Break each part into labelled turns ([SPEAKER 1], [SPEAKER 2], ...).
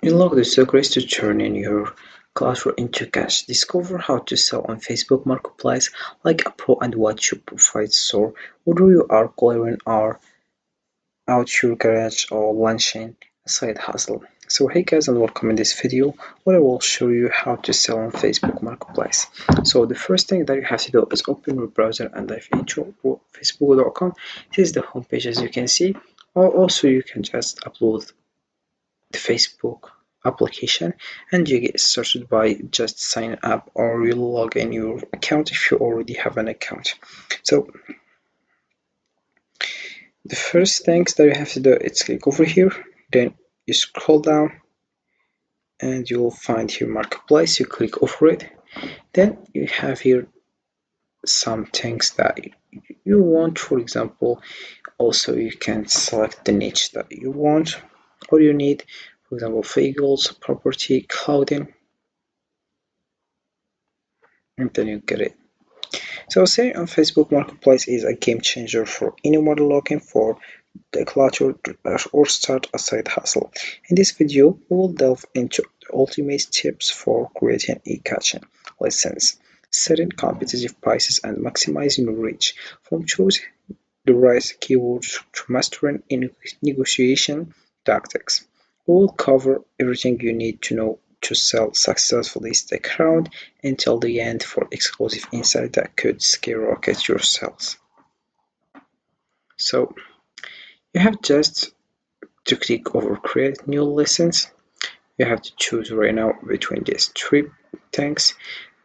[SPEAKER 1] Unlock the secrets to turning your collateral into cash. Discover how to sell on Facebook Marketplace like a pro and what you provide store, whether you are clearing or out your garage or launching a side hustle. So hey guys, and welcome in this video where I will show you how to sell on Facebook Marketplace. So the first thing that you have to do is open your browser and dive into facebook.com. This is the homepage as you can see, or also you can just upload the Facebook application and you get started by just sign up, or you log in your account if you already have an account. So the first things that you have to do is click over here, then you scroll down and you'll find here marketplace. You click over it, then you have here some things that you want. For example, also you can select the niche that you want or you need, for example vehicles, property, clothing, and then you get it. So selling on Facebook Marketplace is a game changer for anyone looking for the collateral or start a side hustle. In this video, we will delve into the ultimate tips for creating e-catching listings, setting competitive prices, and maximizing reach, from choosing the right keywords to mastering in negotiation tactics. We will cover everything you need to know to sell successfully. Stick around until the end for exclusive insight that could skyrocket your sales. So you have just to click over create new listings. You have to choose right now between these three things.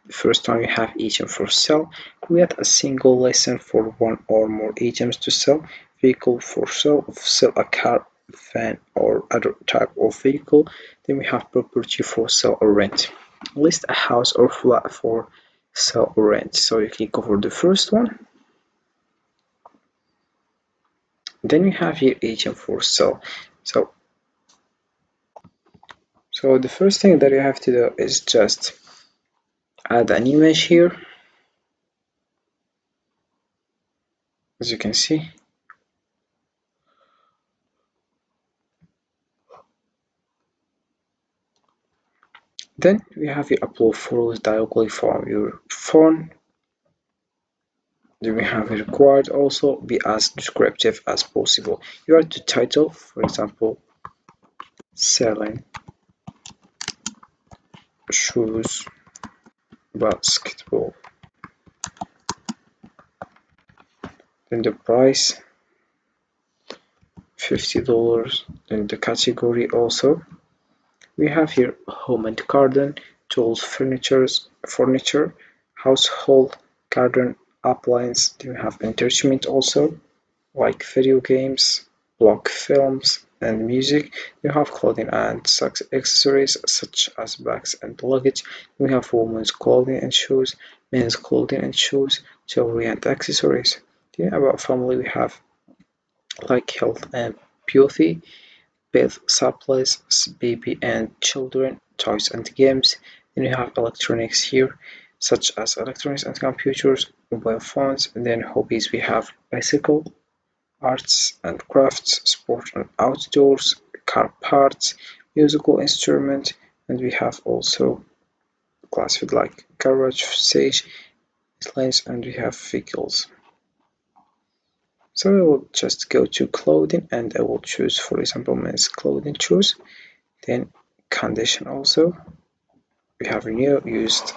[SPEAKER 1] The first one, you have item for sale. Create a single listing for one or more items to sell. Vehicle for sale, sell a car, van, or other type of vehicle. Then we have property for sale or rent. List a house or flat for sell or rent. So you click over the first one. Then you have here item for sale. So the first thing that you have to do is just add an image here, as you can see. Then we have your upload photos directly from your phone. Then we have required also be as descriptive as possible. You are to title, for example, selling shoes, basketball. Then the price, $50. Then the category also. We have here home and garden, tools, furniture, household, garden, appliance. Then we have entertainment also, like video games, blog films, and music. You have clothing and accessories such as bags and luggage. We have women's clothing and shoes, men's clothing and shoes, jewelry and accessories. Then about family, we have like health and beauty, pet supplies, baby and children, toys and games. Then you have electronics here, such as electronics and computers, mobile phones, and then hobbies. We have bicycle, arts and crafts, sport and outdoors, car parts, musical instrument, and we have also classified like garage, stage, lanes, and we have vehicles. So I will just go to clothing and I will choose, for example, men's clothing choose. Then condition also. We have new, used,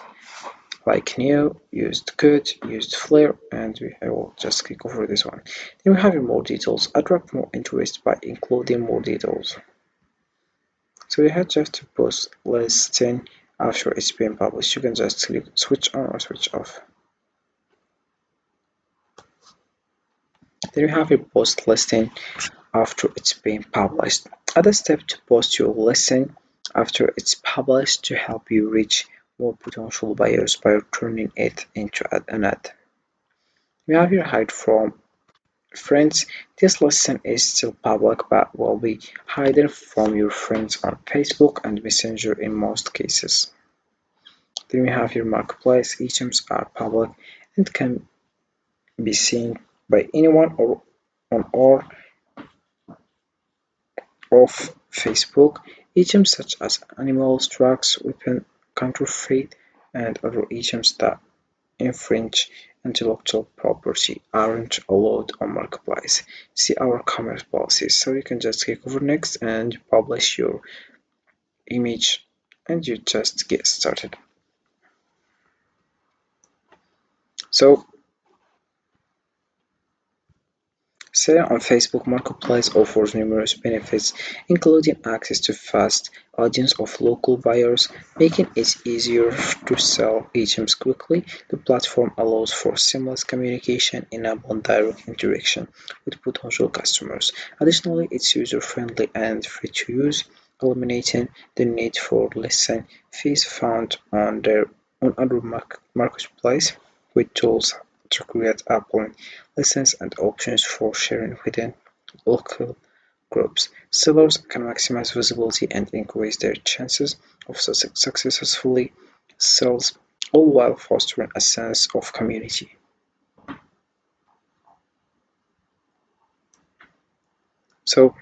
[SPEAKER 1] like new, used good, used flare, and I will just click over this one. Then we have more details. Attract more interest by including more details. So you have just to post listing after it's been published. You can just click switch on or switch off. Then you have your post listing after it's been published. Other step to post your listing after it's published to help you reach more potential buyers by turning it into an ad. We have your hide from friends. This listing is still public but will be hidden from your friends on Facebook and Messenger in most cases. Then we have your marketplace. Items are public and can be seen by anyone or on or off Facebook Items such as animals, drugs, weapons, counterfeit, and other items that infringe intellectual property aren't allowed on Marketplace. See our commerce policies. So you can just click over next and publish your image and you just get started. So selling on Facebook Marketplace offers numerous benefits, including access to vast audience of local buyers, making it easier to sell items quickly. The platform allows for seamless communication, enabling direct interaction with potential customers. Additionally, it's user-friendly and free to use, eliminating the need for listing fees found on other marketplaces with tools to create upline license and options for sharing within local groups. Sellers can maximize visibility and increase their chances of successfully sales, all while fostering a sense of community. So,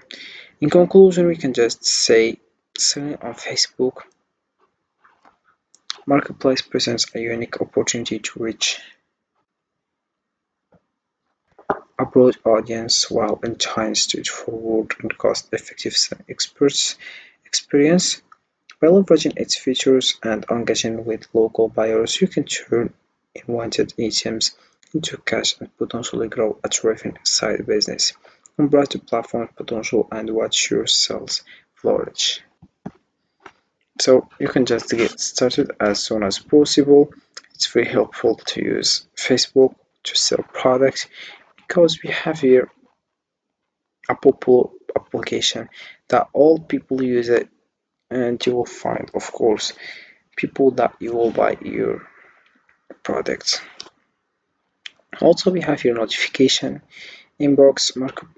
[SPEAKER 1] in conclusion, we can just say selling on Facebook Marketplace presents a unique opportunity to reach a broad audience while ensuring straightforward and cost-effective experience. By leveraging its features and engaging with local buyers, you can turn unwanted items into cash and potentially grow a thriving side business. Embrace the platform's potential and watch your sales flourish. So you can just get started as soon as possible. It's very helpful to use Facebook to sell products because we have here a popular application that all people use it, and you will find, of course, people that you will buy your products. Also, we have your notification inbox markup.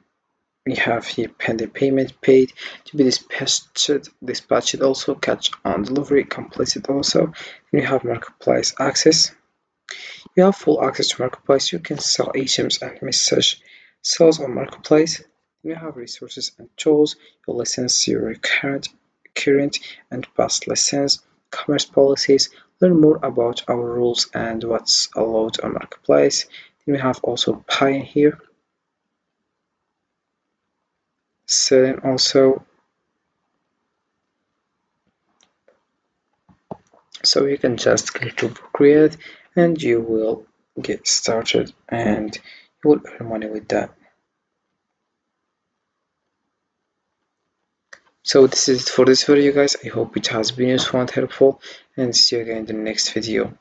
[SPEAKER 1] We have here pending payment paid to be dispatched also catch on delivery completed also. We have marketplace access. You have full access to marketplace. You can sell items and message sales on marketplace. You have resources and tools. Your license your current and past lessons, commerce policies, learn more about our rules and what's allowed on Marketplace. Then we have also Pine here, selling also. So you can just click to create and you will get started and you will earn money with that. So this is it for this video guys. I hope it has been useful and helpful and see you again in the next video.